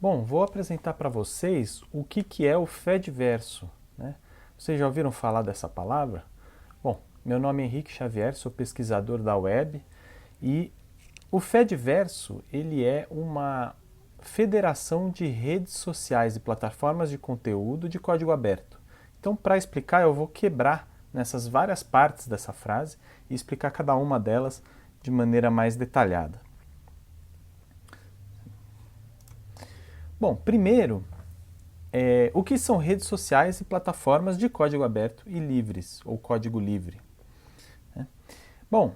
Bom, vou apresentar para vocês o que é o Fediverso, né? Vocês já ouviram falar dessa palavra? Bom, meu nome é Henrique Xavier, sou pesquisador da web e o Fediverso ele é uma federação de redes sociais e plataformas de conteúdo de código aberto. Então, para explicar, eu vou quebrar nessas várias partes dessa frase e explicar cada uma delas de maneira mais detalhada. Bom, primeiro, o que são redes sociais e plataformas de código aberto e livres, ou código livre? Né? Bom,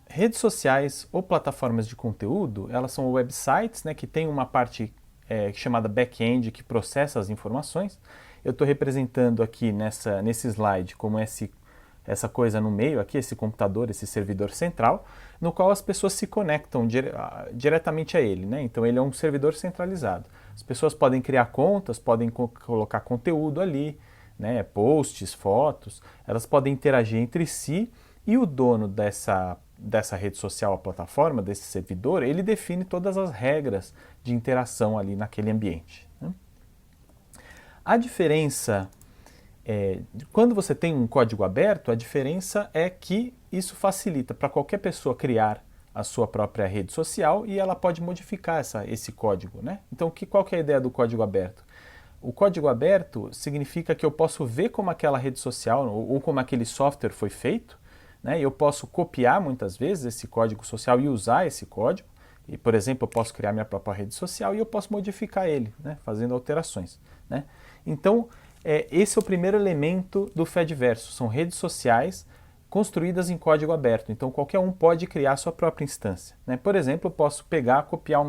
redes sociais ou plataformas de conteúdo, elas são websites, né, que tem uma parte chamada back-end que processa as informações. Eu estou representando aqui nesse slide como essa coisa no meio, aqui esse computador, esse servidor central, no qual as pessoas se conectam diretamente a ele, né? Então ele é um servidor centralizado. As pessoas podem criar contas, podem colocar conteúdo ali, né? Posts, fotos, elas podem interagir entre si e o dono dessa rede social, a plataforma, desse servidor, ele define todas as regras de interação ali naquele ambiente, né? A diferença quando você tem um código aberto, a diferença é que isso facilita para qualquer pessoa criar a sua própria rede social e ela pode modificar esse código, né? Então, qual que é a ideia do código aberto? O código aberto significa que eu posso ver como aquela rede social ou como aquele software foi feito, né? E eu posso copiar muitas vezes esse código social e usar esse código. E, por exemplo, eu posso criar minha própria rede social e eu posso modificar ele, né? Fazendo alterações, né? Então, esse é o primeiro elemento do Fediverso, são redes sociais construídas em código aberto, então qualquer um pode criar sua própria instância, né? Por exemplo, eu posso copiar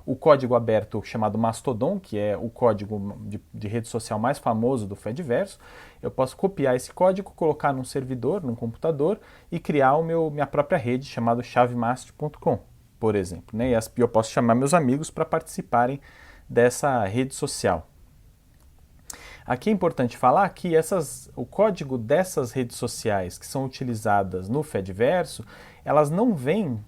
o código aberto chamado Mastodon, que é o código de rede social mais famoso do Fediverso. Eu posso copiar esse código, colocar num servidor, num computador e criar minha própria rede chamada chavemast.com, por exemplo, né? E eu posso chamar meus amigos para participarem dessa rede social. Aqui é importante falar que o código dessas redes sociais que são utilizadas no Fediverso, elas não vêm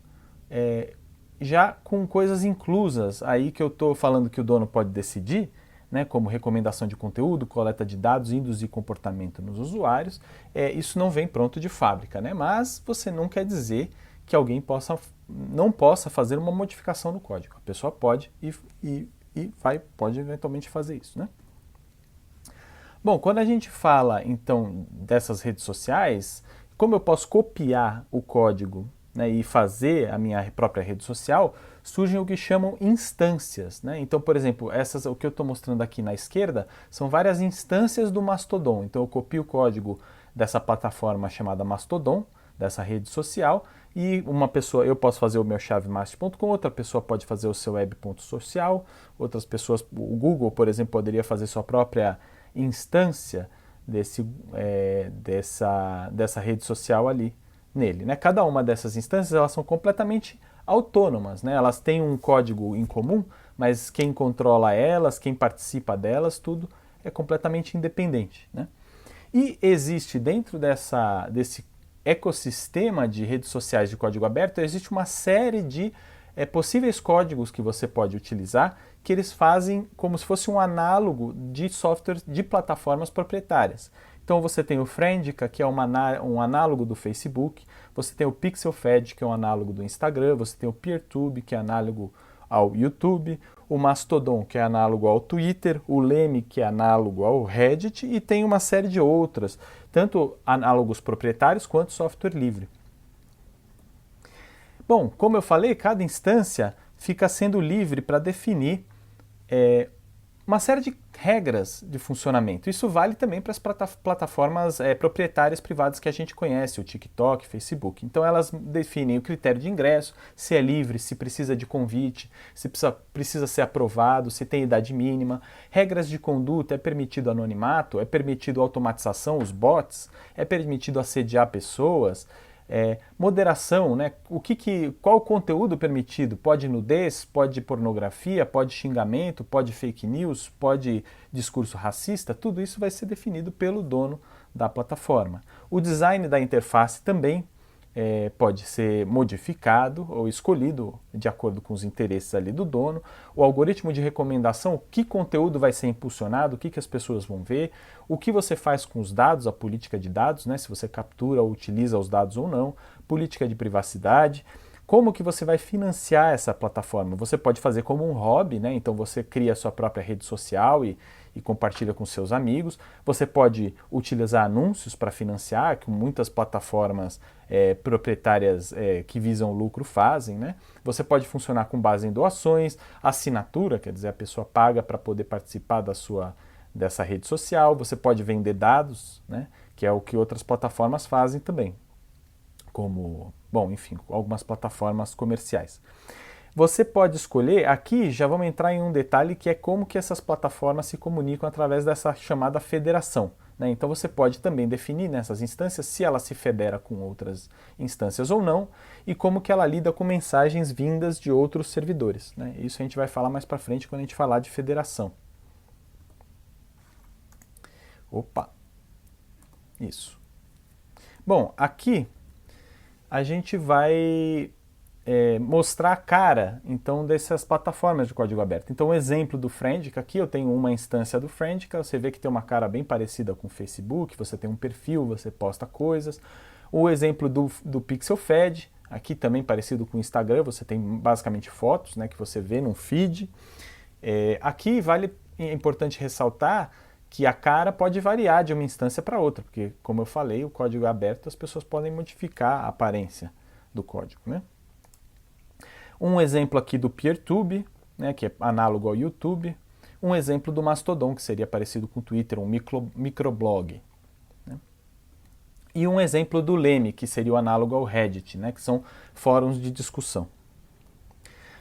já com coisas inclusas aí que eu estou falando que o dono pode decidir, né, como recomendação de conteúdo, coleta de dados, induzir comportamento nos usuários. Isso não vem pronto de fábrica, né, mas você não quer dizer que alguém não possa fazer uma modificação no código. A pessoa pode pode eventualmente fazer isso, né? Bom, quando a gente fala, então, dessas redes sociais, como eu posso copiar o código, né, e fazer a minha própria rede social, surgem o que chamam instâncias, né? Então, por exemplo, o que eu estou mostrando aqui na esquerda são várias instâncias do Mastodon. Então, eu copio o código dessa plataforma chamada Mastodon, dessa rede social, e eu posso fazer o meu chavemast.com, outra pessoa pode fazer o seu web.social, outras pessoas, o Google, por exemplo, poderia fazer sua própria instância dessa rede social ali nele, né? Cada uma dessas instâncias elas são completamente autônomas, né? Elas têm um código em comum, mas quem controla elas, quem participa delas, tudo é completamente independente, né? E existe dentro desse ecossistema de redes sociais de código aberto, existe uma série de possíveis códigos que você pode utilizar, que eles fazem como se fosse um análogo de software de plataformas proprietárias. Então você tem o Friendica, que é um análogo do Facebook, você tem o PixelFed, que é um análogo do Instagram, você tem o PeerTube, que é análogo ao YouTube, o Mastodon, que é análogo ao Twitter, o Lemmy, que é análogo ao Reddit, e tem uma série de outras, tanto análogos proprietários quanto software livre. Bom, como eu falei, cada instância fica sendo livre para definir uma série de regras de funcionamento. Isso vale também para as plataformas proprietárias privadas que a gente conhece, o TikTok, Facebook. Então elas definem o critério de ingresso, se é livre, se precisa de convite, se precisa ser aprovado, se tem idade mínima. Regras de conduta, é permitido anonimato, é permitido automatização, os bots, é permitido assediar pessoas. Moderação, né? Qual o conteúdo permitido? Pode nudez, pode pornografia, pode xingamento, pode fake news, pode discurso racista, tudo isso vai ser definido pelo dono da plataforma. O design da interface também pode ser modificado ou escolhido de acordo com os interesses ali do dono. O algoritmo de recomendação, que conteúdo vai ser impulsionado, o que as pessoas vão ver, o que você faz com os dados, a política de dados, né, se você captura ou utiliza os dados ou não, política de privacidade, como que você vai financiar essa plataforma. Você pode fazer como um hobby, né, então você cria a sua própria rede social e compartilha com seus amigos. Você pode utilizar anúncios para financiar, que muitas plataformas proprietárias que visam lucro fazem, né? Você pode funcionar com base em doações, assinatura, quer dizer, a pessoa paga para poder participar dessa rede social. Você pode vender dados, né? Que é o que outras plataformas fazem também, como, bom, enfim, algumas plataformas comerciais. Você pode escolher, aqui já vamos entrar em um detalhe que é como que essas plataformas se comunicam através dessa chamada federação, né? Então você pode também definir nessas instâncias se ela se federa com outras instâncias ou não e como que ela lida com mensagens vindas de outros servidores, né? Isso a gente vai falar mais para frente quando a gente falar de federação. Opa! Isso. Bom, aqui a gente vai mostrar a cara, então, dessas plataformas de código aberto. Então, o exemplo do Friendica, aqui eu tenho uma instância do Friendica, você vê que tem uma cara bem parecida com o Facebook, você tem um perfil, você posta coisas. O exemplo do PixelFed, aqui também parecido com o Instagram, você tem basicamente fotos, né, que você vê num feed. Aqui é importante ressaltar que a cara pode variar de uma instância para outra, porque, como eu falei, o código é aberto, as pessoas podem modificar a aparência do código, né? Um exemplo aqui do PeerTube, né, que é análogo ao YouTube. Um exemplo do Mastodon, que seria parecido com o Twitter, um microblog. Né? E um exemplo do Lemmy, que seria o análogo ao Reddit, né, que são fóruns de discussão.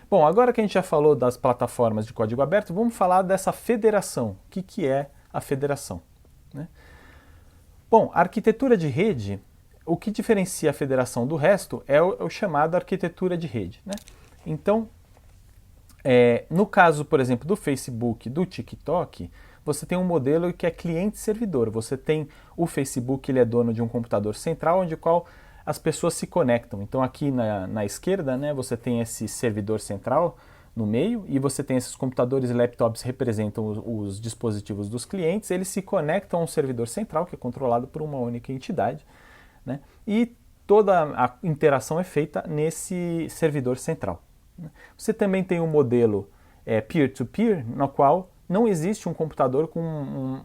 Bom, agora que a gente já falou das plataformas de código aberto, vamos falar dessa federação. O que é a federação? Né? Bom, a arquitetura de rede, o que diferencia a federação do resto é o chamado arquitetura de rede. Né? Então, no caso, por exemplo, do Facebook, do TikTok, você tem um modelo que é cliente-servidor. Você tem o Facebook, ele é dono de um computador central, onde qual as pessoas se conectam. Então, aqui na esquerda, né, você tem esse servidor central no meio, e você tem esses computadores e laptops que representam os dispositivos dos clientes. Eles se conectam a um servidor central, que é controlado por uma única entidade, né, e toda a interação é feita nesse servidor central. Você também tem um modelo peer-to-peer, no qual não existe um computador com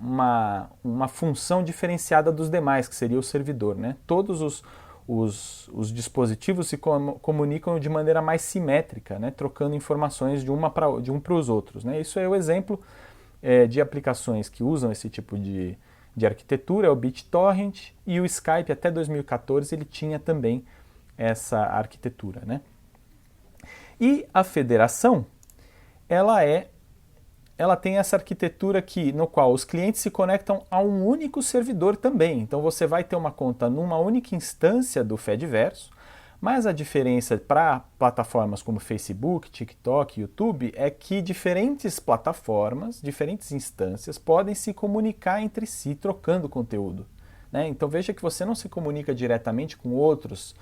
uma função diferenciada dos demais, que seria o servidor. Né? Todos os dispositivos se comunicam de maneira mais simétrica, né? Trocando informações de um para os outros. Né? Isso é o exemplo de aplicações que usam esse tipo de arquitetura, é o BitTorrent, e o Skype até 2014 ele tinha também essa arquitetura. Né? E a federação, ela tem essa arquitetura no qual os clientes se conectam a um único servidor também. Então você vai ter uma conta numa única instância do Fediverso, mas a diferença para plataformas como Facebook, TikTok, YouTube é que diferentes plataformas, diferentes instâncias podem se comunicar entre si trocando conteúdo. Né? Então veja que você não se comunica diretamente com outras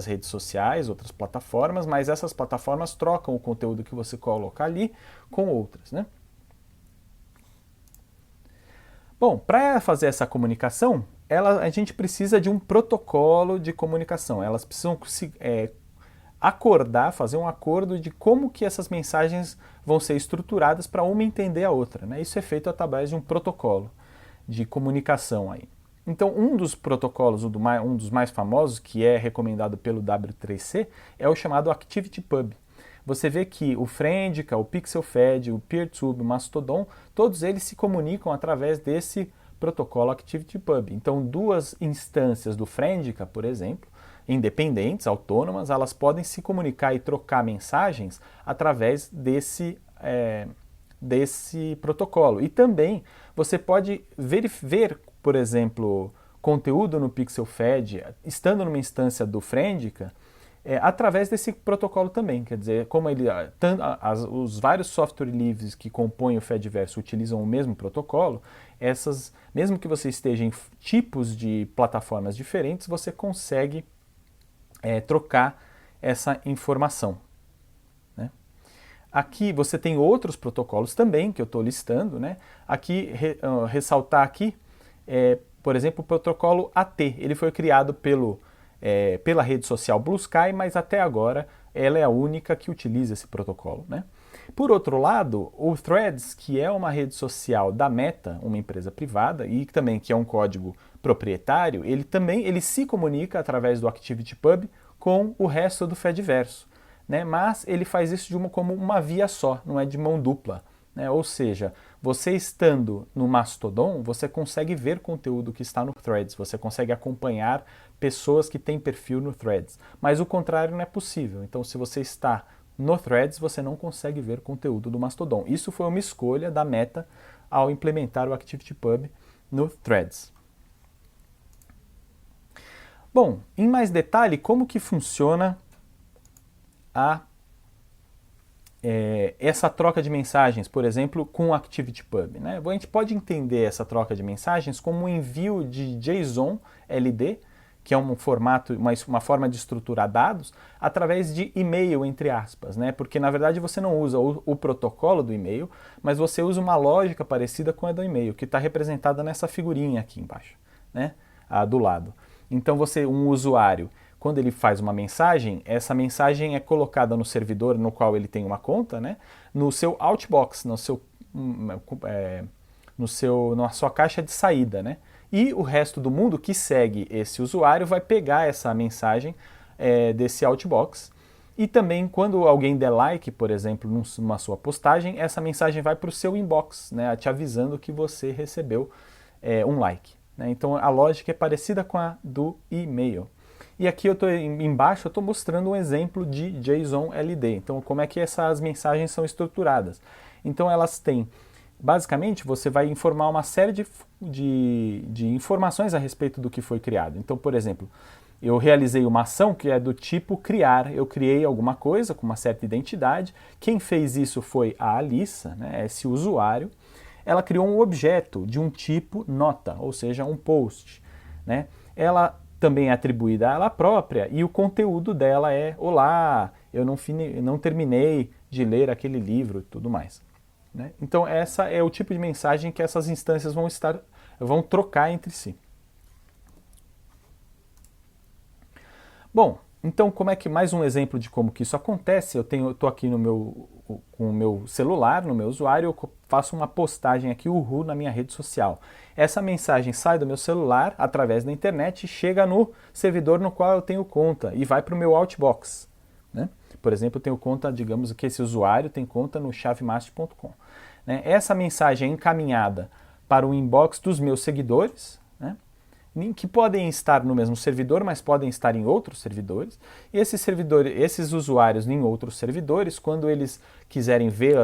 redes sociais, outras plataformas, mas essas plataformas trocam o conteúdo que você coloca ali com outras. Né? Bom, para fazer essa comunicação, a gente precisa de um protocolo de comunicação. Elas precisam acordar, fazer um acordo de como que essas mensagens vão ser estruturadas para uma entender a outra. Né? Isso é feito através de um protocolo de comunicação aí. Então, um dos protocolos, um dos mais famosos, que é recomendado pelo W3C, é o chamado ActivityPub. Você vê que o Friendica, o PixelFed, o PeerTube, o Mastodon, todos eles se comunicam através desse protocolo ActivityPub. Então, duas instâncias do Friendica, por exemplo, independentes, autônomas, elas podem se comunicar e trocar mensagens através desse protocolo. E também você pode ver, por exemplo, conteúdo no PixelFed, estando numa instância do Friendica, através desse protocolo também. Quer dizer, como os vários software livres que compõem o Fediverso utilizam o mesmo protocolo, mesmo que você esteja em tipos de plataformas diferentes, você consegue trocar essa informação. Né? Aqui você tem outros protocolos também que eu estou listando. Né? Aqui, ressaltar aqui, por exemplo, o protocolo AT. Ele foi criado pela rede social Blue Sky, mas até agora ela é a única que utiliza esse protocolo. Né? Por outro lado, o Threads, que é uma rede social da Meta, uma empresa privada, e também que é um código proprietário, ele se comunica através do ActivityPub com o resto do Fediverso, né? Mas ele faz isso como uma via só, não é de mão dupla. Né? Ou seja, você estando no Mastodon, você consegue ver conteúdo que está no Threads, você consegue acompanhar pessoas que têm perfil no Threads, mas o contrário não é possível. Então, se você está no Threads, você não consegue ver conteúdo do Mastodon. Isso foi uma escolha da Meta ao implementar o ActivityPub no Threads. Bom, em mais detalhe, como que funciona essa troca de mensagens, por exemplo, com o ActivityPub? Né? A gente pode entender essa troca de mensagens como um envio de JSON LD, que é um formato, uma forma de estruturar dados, através de e-mail, entre aspas, né? Porque na verdade você não usa o protocolo do e-mail, mas você usa uma lógica parecida com a do e-mail, que está representada nessa figurinha aqui embaixo, né? Do lado. Então um usuário, quando ele faz uma mensagem, essa mensagem é colocada no servidor no qual ele tem uma conta, né? No seu outbox, na sua caixa de saída, né? E o resto do mundo que segue esse usuário vai pegar essa mensagem desse outbox. E também, quando alguém der like, por exemplo, numa sua postagem, essa mensagem vai para o seu inbox, né, te avisando que você recebeu um like. Né? Então, a lógica é parecida com a do e-mail. E aqui embaixo eu estou mostrando um exemplo de JSON LD. Então, como é que essas mensagens são estruturadas? Então, elas têm... Basicamente, você vai informar uma série de informações a respeito do que foi criado. Então, por exemplo, eu realizei uma ação que é do tipo criar. Eu criei alguma coisa com uma certa identidade. Quem fez isso foi a Alissa, né, esse usuário. Ela criou um objeto de um tipo nota, ou seja, um post. Né? Ela também é atribuída a ela própria e o conteúdo dela é: olá, eu não terminei de ler aquele livro e tudo mais. Né? Então, essa é o tipo de mensagem que essas instâncias vão trocar entre si. Bom, então mais um exemplo de como que isso acontece? Eu estou aqui com o meu celular, no meu usuário, eu faço uma postagem aqui, uhul, na minha rede social. Essa mensagem sai do meu celular através da internet e chega no servidor no qual eu tenho conta e vai para o meu outbox. Né? Por exemplo, eu tenho conta, digamos que esse usuário tem conta no chavemaster.com. Né? Essa mensagem é encaminhada para o inbox dos meus seguidores, né? Que podem estar no mesmo servidor, mas podem estar em outros servidores. E esses usuários em outros servidores, quando eles quiserem ver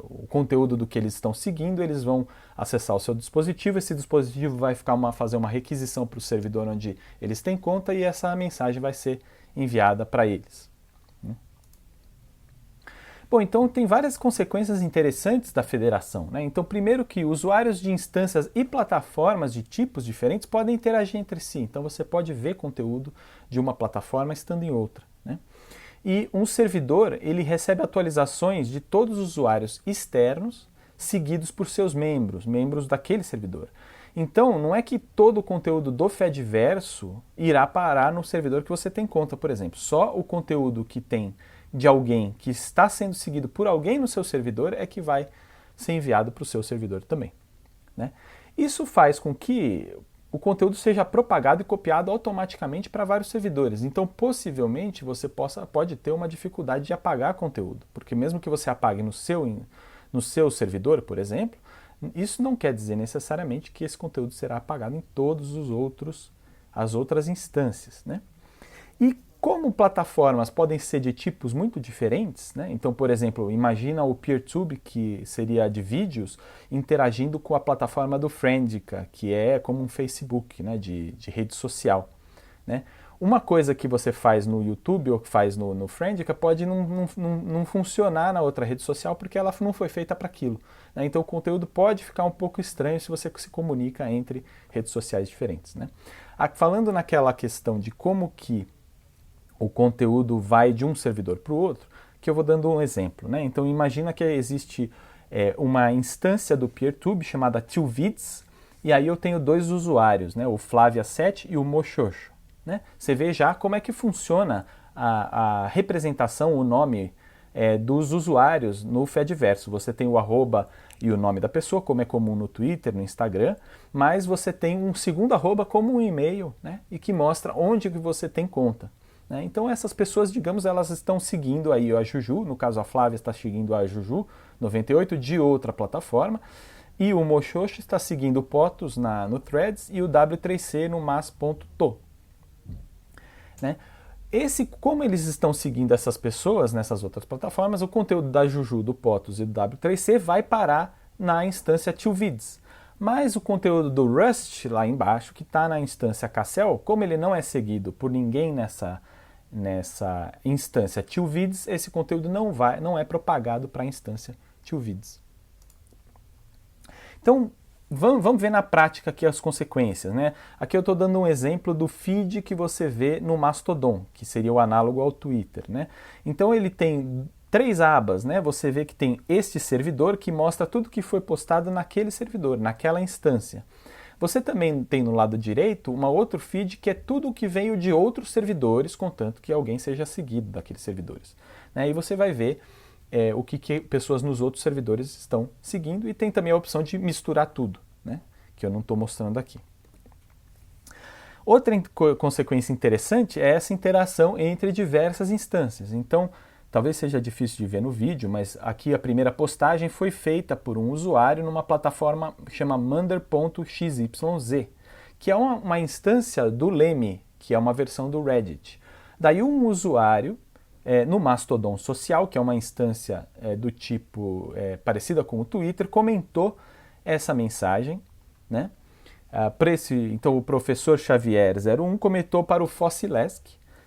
o conteúdo do que eles estão seguindo, eles vão acessar o seu dispositivo. Esse dispositivo vai fazer uma requisição para o servidor onde eles têm conta e essa mensagem vai ser enviada para eles. Bom, então tem várias consequências interessantes da federação. Né? Então, primeiro que usuários de instâncias e plataformas de tipos diferentes podem interagir entre si. Então, você pode ver conteúdo de uma plataforma estando em outra. Né? E um servidor, ele recebe atualizações de todos os usuários externos seguidos por seus membros daquele servidor. Então, não é que todo o conteúdo do Fediverso irá parar no servidor que você tem conta, por exemplo. Só o conteúdo que tem de alguém que está sendo seguido por alguém no seu servidor é que vai ser enviado para o seu servidor também. Né? Isso faz com que o conteúdo seja propagado e copiado automaticamente para vários servidores. Então, possivelmente, você pode ter uma dificuldade de apagar conteúdo, porque mesmo que você apague no seu servidor, por exemplo, isso não quer dizer necessariamente que esse conteúdo será apagado em todas as outras instâncias. Né? E como plataformas podem ser de tipos muito diferentes, né? Então, por exemplo, imagina o PeerTube, que seria de vídeos, interagindo com a plataforma do Friendica, que é como um Facebook, né? de rede social. Né? Uma coisa que você faz no YouTube ou que faz no Friendica pode não funcionar na outra rede social porque ela não foi feita para aquilo, né? Então o conteúdo pode ficar um pouco estranho se você se comunica entre redes sociais diferentes, né? Falando naquela questão de como que o conteúdo vai de um servidor para o outro, que eu vou dando um exemplo, né? Então imagina que existe uma instância do PeerTube chamada TwoVids, e aí eu tenho dois usuários, né? O Flávia7 e o Mochocho, né? Você vê já como é que funciona a representação, o nome dos usuários no Fediverso. Você tem o arroba e o nome da pessoa, como é comum no Twitter, no Instagram, mas você tem um segundo arroba como um e-mail, né? E que mostra onde que você tem conta. Então essas pessoas, digamos, elas estão seguindo aí a Juju, no caso a Flávia está seguindo a Juju98 de outra plataforma, e o Mochocho está seguindo o Potos no Threads e o W3C no mas.to. Né? Como eles estão seguindo essas pessoas nessas outras plataformas, o conteúdo da Juju, do Potos e do W3C vai parar na instância TwoVids. Mas o conteúdo do Rust, lá embaixo, que está na instância Cassel, como ele não é seguido por ninguém nessa instância TwoVids, esse conteúdo não é propagado para a instância TwoVids. Então, vamos ver na prática aqui as consequências, né? Aqui eu estou dando um exemplo do feed que você vê no Mastodon, que seria o análogo ao Twitter, né? Então ele tem 3 abas, né? Você vê que tem este servidor que mostra tudo que foi postado naquele servidor, naquela instância. Você também tem no lado direito um outro feed que é tudo o que veio de outros servidores, contanto que alguém seja seguido daqueles servidores, né? E você vai ver o que pessoas nos outros servidores estão seguindo, e tem também a opção de misturar tudo, né? Que eu não estou mostrando aqui. Outra consequência interessante é essa interação entre diversas instâncias. Então, talvez seja difícil de ver no vídeo, mas aqui a primeira postagem foi feita por um usuário numa plataforma que chama Mander.xyz, que é uma instância do Leme, que é uma versão do Reddit. Daí um usuário no Mastodon Social, que é uma instância do tipo parecida com o Twitter, comentou essa mensagem, né? Então o professor Xavier 01 comentou para o Fossilesk,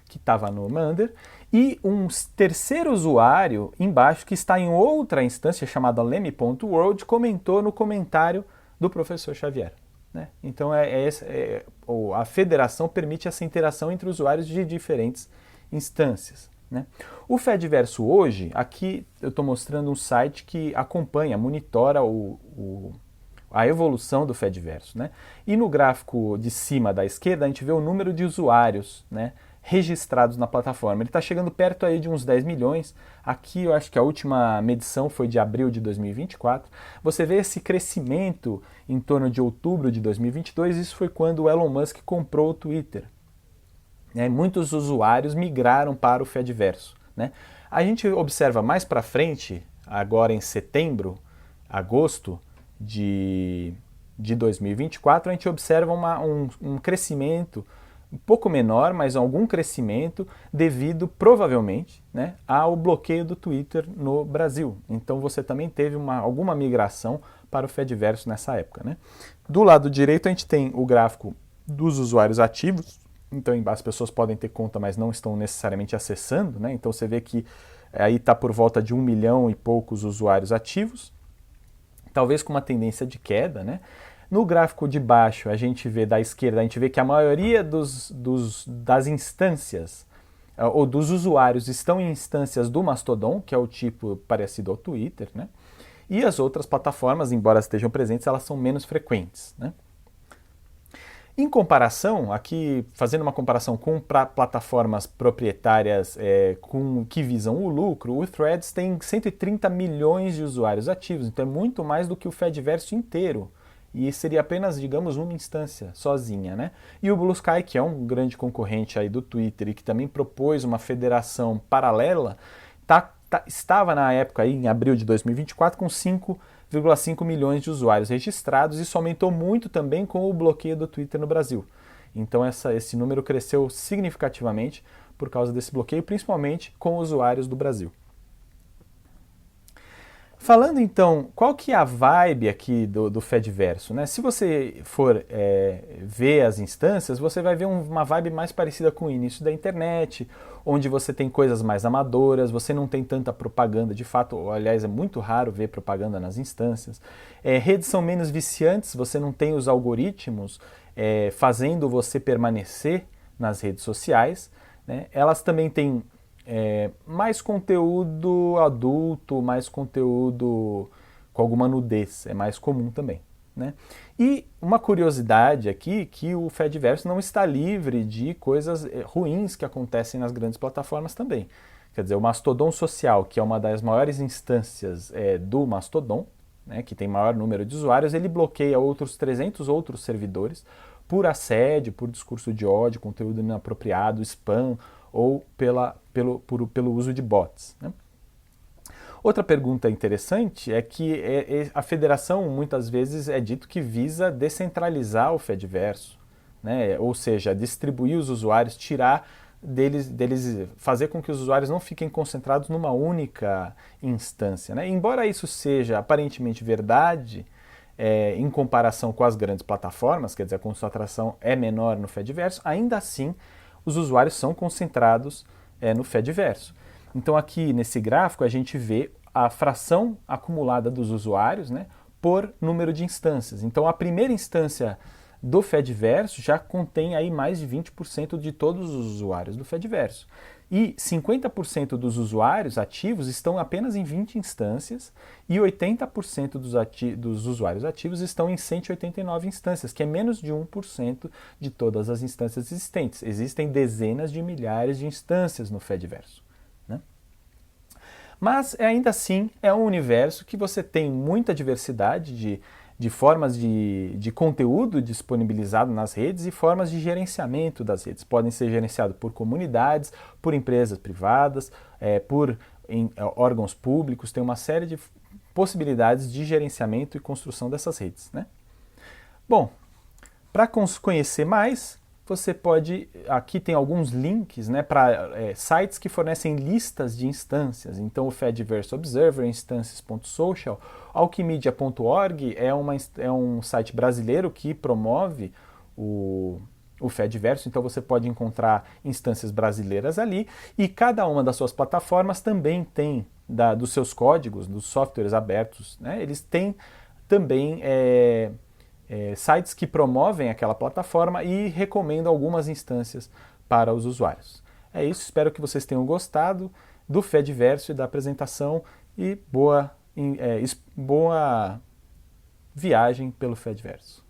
que estava no Mander, e um terceiro usuário embaixo, que está em outra instância chamada leme.world, comentou no comentário do professor Xavier, né? Então a federação permite essa interação entre usuários de diferentes instâncias, né? O Fediverso hoje, aqui eu estou mostrando um site que acompanha, monitora a evolução do Fediverso, né? E no gráfico de cima da esquerda a gente vê o número de usuários, né, registrados na plataforma. Ele está chegando perto aí de uns 10 milhões. Aqui eu acho que a última medição foi de abril de 2024. Você vê esse crescimento em torno de outubro de 2022. Isso foi quando o Elon Musk comprou o Twitter. Muitos usuários migraram para o Fediverso, né? A gente observa mais para frente, agora em setembro, agosto de 2024, a gente observa um crescimento um pouco menor, mas algum crescimento devido, provavelmente, né, ao bloqueio do Twitter no Brasil. Então você também teve alguma migração para o Fediverso nessa época, né? Do lado direito a gente tem o gráfico dos usuários ativos. Então as pessoas podem ter conta, mas não estão necessariamente acessando, né? Então você vê que aí está por volta de 1 milhão e poucos usuários ativos, talvez com uma tendência de queda, né? No gráfico de baixo, a gente vê da esquerda, a gente vê que a maioria das instâncias ou dos usuários estão em instâncias do Mastodon, que é o tipo parecido ao Twitter, né? E as outras plataformas, embora estejam presentes, elas são menos frequentes, né? Em comparação, aqui fazendo uma comparação com plataformas proprietárias que visam o lucro, o Threads tem 130 milhões de usuários ativos, então é muito mais do que o Fediverso inteiro. E seria apenas, digamos, uma instância sozinha, né? E o Blue Sky, que é um grande concorrente aí do Twitter e que também propôs uma federação paralela, estava na época, aí, em abril de 2024, com 5,5 milhões de usuários registrados. Isso aumentou muito também com o bloqueio do Twitter no Brasil. Então esse número cresceu significativamente por causa desse bloqueio, principalmente com usuários do Brasil. Falando então, qual que é a vibe aqui do Fediverso, né? Se você for ver as instâncias, você vai ver uma vibe mais parecida com o início da internet, onde você tem coisas mais amadoras, você não tem tanta propaganda, de fato, aliás, é muito raro ver propaganda nas instâncias. Redes são menos viciantes, você não tem os algoritmos fazendo você permanecer nas redes sociais, né? Elas também têm mais conteúdo adulto, mais conteúdo com alguma nudez, é mais comum também, né? E uma curiosidade aqui, que o Fediverso não está livre de coisas ruins que acontecem nas grandes plataformas também. Quer dizer, o Mastodon Social, que é uma das maiores instâncias do Mastodon, né, que tem maior número de usuários, ele bloqueia outros 300 outros servidores por assédio, por discurso de ódio, conteúdo inapropriado, spam, ou pelo uso de bots, né? Outra pergunta interessante é que a federação muitas vezes é dito que visa descentralizar o Fediverso, né? Ou seja, distribuir os usuários, tirar deles, fazer com que os usuários não fiquem concentrados numa única instância, né? Embora isso seja aparentemente verdade, em comparação com as grandes plataformas, quer dizer, a concentração é menor no Fediverso, ainda assim os usuários são concentrados no Fediverso. Então aqui nesse gráfico a gente vê a fração acumulada dos usuários, né, por número de instâncias. Então a primeira instância do Fediverso já contém aí mais de 20% de todos os usuários do Fediverso. E 50% dos usuários ativos estão apenas em 20 instâncias e 80% dos usuários ativos estão em 189 instâncias, que é menos de 1% de todas as instâncias existentes. Existem dezenas de milhares de instâncias no Fediverso, né? Mas ainda assim é um universo que você tem muita diversidade de formas de conteúdo disponibilizado nas redes e formas de gerenciamento das redes. Podem ser gerenciados por comunidades, por empresas privadas, por órgãos públicos, tem uma série de possibilidades de gerenciamento e construção dessas redes, né? Bom, para conhecer mais, você pode, aqui tem alguns links, né, para sites que fornecem listas de instâncias. Então o Fediverse Observer, instances.social, alquimedia.org é um site brasileiro que promove o Fediverso, então você pode encontrar instâncias brasileiras ali, e cada uma das suas plataformas também tem, dos seus códigos, dos softwares abertos, né, eles têm também sites que promovem aquela plataforma e recomendam algumas instâncias para os usuários. É isso, espero que vocês tenham gostado do Fediverso e da apresentação e boa viagem pelo Fediverso.